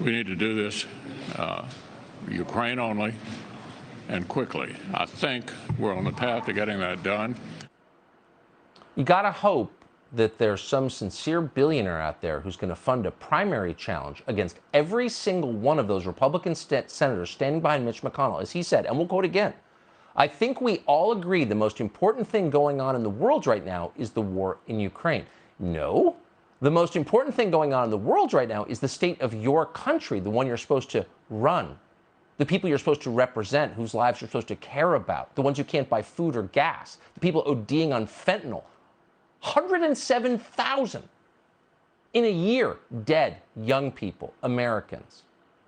We need to do this Ukraine only and quickly. I think we're on the path to getting that done. You got to hope that there's some sincere billionaire out there who's going to fund a primary challenge against every single one of those Republican senators standing behind Mitch McConnell. As he said, and we'll quote again, I think we all agree the most important thing going on in the world right now is the war in Ukraine. No, the most important thing going on in the world right now is the state of your country, the one you're supposed to run, the people you're supposed to represent, whose lives you're supposed to care about, the ones who can't buy food or gas, the people ODing on fentanyl. 107,000 in a year dead young people, Americans.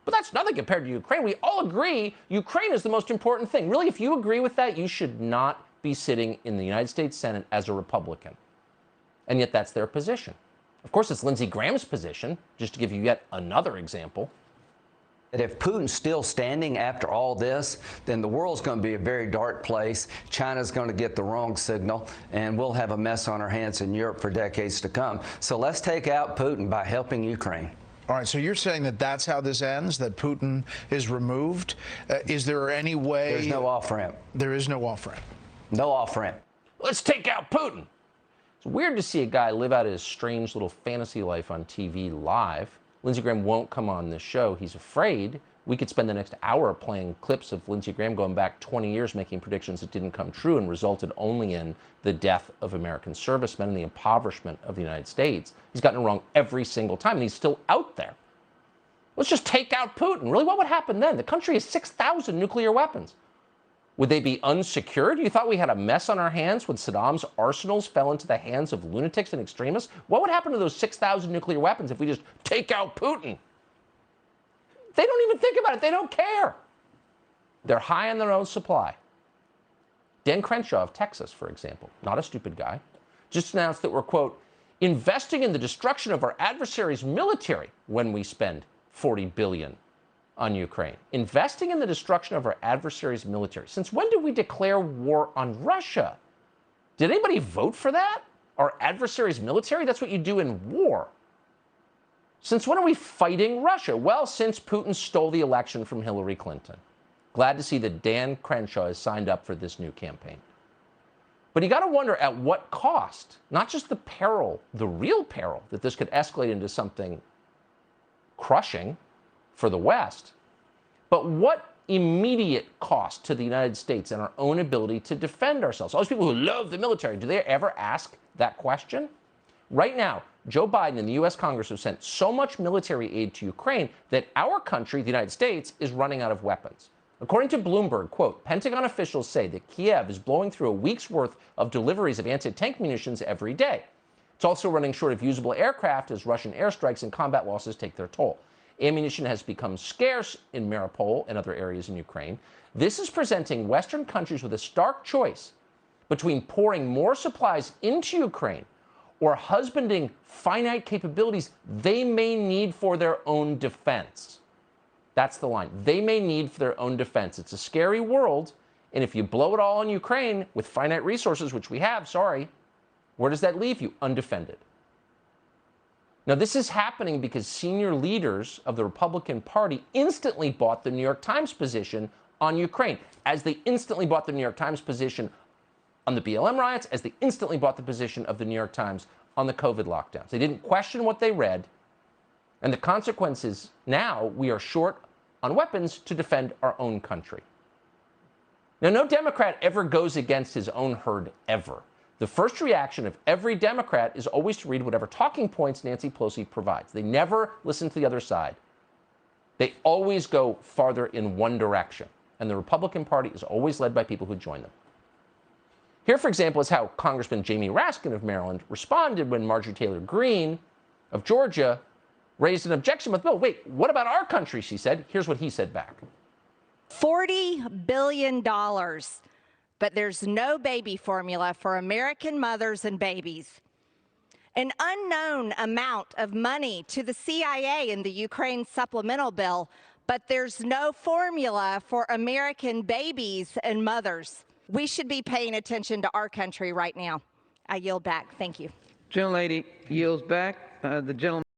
But that's nothing compared to Ukraine. We all agree Ukraine is the most important thing. Really, if you agree with that, you should not be sitting in the United States Senate as a Republican. And yet that's their position. Of course, it's Lindsey Graham's position, just to give you yet another example. That if Putin's still standing after all this, then the world's going to be a very dark place. China's going to get the wrong signal, and we'll have a mess on our hands in Europe for decades to come. So let's take out Putin by helping Ukraine. All right, so you're saying that that's how this ends, that Putin is removed? Is there any way? There's no off-ramp. There is no off-ramp. No off-ramp. Let's take out Putin. It's weird to see a guy live out his strange little fantasy life on TV live. Lindsey Graham won't come on this show. He's afraid. We could spend the next hour playing clips of Lindsey Graham going back 20 years making predictions that didn't come true and resulted only in the death of American servicemen and the impoverishment of the United States. He's gotten it wrong every single time, and he's still out there. Let's just take out Putin. Really, what would happen then? The country has 6,000 nuclear weapons. Would they be unsecured? You thought we had a mess on our hands when Saddam's arsenals fell into the hands of lunatics and extremists? What would happen to those 6,000 nuclear weapons if we just take out Putin? They don't even think about it. They don't care. They're high on their own supply. Dan Crenshaw of Texas, for example, not a stupid guy, just announced that we're, quote, investing in the destruction of our adversary's military when we spend $40 billion on Ukraine. Investing in the destruction of our adversary's military. Since when did we declare war on Russia? Did anybody vote for that? Our adversary's military? That's what you do in war. Since when are we fighting Russia? Well, since Putin stole the election from Hillary Clinton. Glad to see that Dan Crenshaw has signed up for this new campaign. But you got to wonder at what cost, not just the peril, the real peril that this could escalate into something crushing for the West, but what immediate cost to the United States and our own ability to defend ourselves? All those people who love the military, do they ever ask that question? Right now, Joe Biden and the U.S. Congress have sent so much military aid to Ukraine that our country, the United States, is running out of weapons. According to Bloomberg, quote, Pentagon officials say that Kiev is blowing through a week's worth of deliveries of anti-tank munitions every day. It's also running short of usable aircraft as Russian airstrikes and combat losses take their toll. Ammunition has become scarce in Mariupol and other areas in Ukraine. This is presenting Western countries with a stark choice between pouring more supplies into Ukraine or husbanding finite capabilities they may need for their own defense. That's the line. They may need for their own defense. It's a scary world, and if you blow it all on Ukraine with finite resources, which we have, sorry, where does that leave you? Undefended. Now, this is happening because senior leaders of the Republican Party instantly bought the New York Times position on Ukraine, as they instantly bought the New York Times position on the BLM riots, as they instantly bought the position of the New York Times on the COVID lockdowns. They didn't question what they read, and the consequences now we are short on weapons to defend our own country. Now, no Democrat ever goes against his own herd, ever. The first reaction of every Democrat is always to read whatever talking points Nancy Pelosi provides. They never listen to the other side. They always go farther in one direction. And the Republican Party is always led by people who join them. Here, for example, is how Congressman Jamie Raskin of Maryland responded when Marjorie Taylor Greene of Georgia raised an objection with the bill. Wait, what about our country, she said. Here's what he said back. $40 billion. But there's no baby formula for American mothers and babies. An unknown amount of money to the CIA in the Ukraine supplemental bill, but there's no formula for American babies and mothers. We should be paying attention to our country right now. I yield back. Thank you. Gentlelady yields back. The gentleman.